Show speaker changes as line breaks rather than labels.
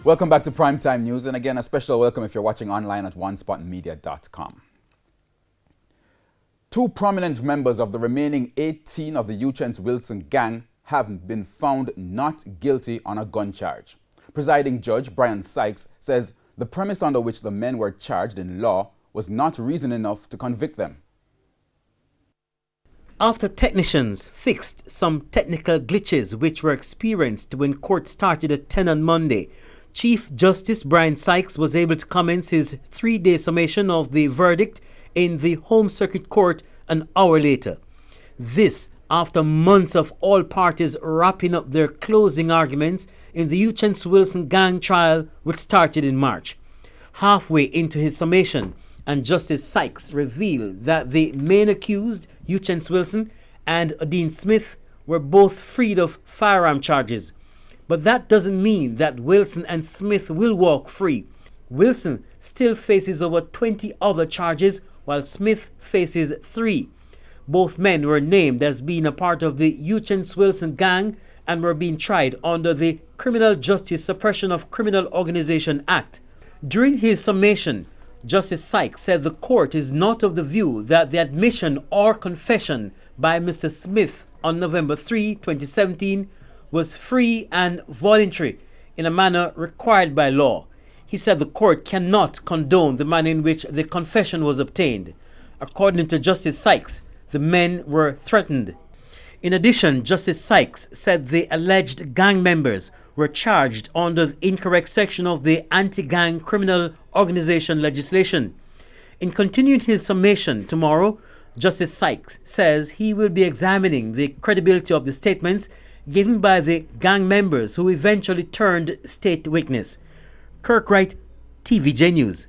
Welcome back to Primetime News, and again, a special welcome if you're watching online at onespotmedia.com. Two prominent members of the remaining 18 of the Uchence Wilson gang have been found not guilty on a gun charge. Presiding Judge Brian Sykes says the premise under which the men were charged in law was not reason enough to convict them.
After technicians fixed some technical glitches which were experienced when court started at 10 on Monday, Chief Justice Brian Sykes was able to commence his 3-day summation of the verdict in the Home Circuit Court an hour later. This after months of all parties wrapping up their closing arguments in the Uchence Wilson gang trial, which started in March. Halfway into his summation, and Justice Sykes revealed that the main accused, Uchence Wilson and Dean Smith, were both freed of firearm charges. But that doesn't mean that Wilson and Smith will walk free. Wilson still faces over 20 other charges, while Smith faces 3. Both men were named as being a part of the Uchence Wilson gang and were being tried under the Criminal Justice Suppression of Criminal Organization Act. During his summation, Justice Sykes said the court is not of the view that the admission or confession by Mr. Smith on November 3, 2017 was free and voluntary in a manner required by law. He said the court cannot condone the manner in which the confession was obtained. According to Justice Sykes, the men were threatened. In addition, Justice Sykes said the alleged gang members were charged under the incorrect section of the Anti-Gang Criminal Organization legislation. In continuing his summation tomorrow, Justice Sykes says he will be examining the credibility of the statements given by the gang members who eventually turned state witness. Kirk Wright, TVJ News.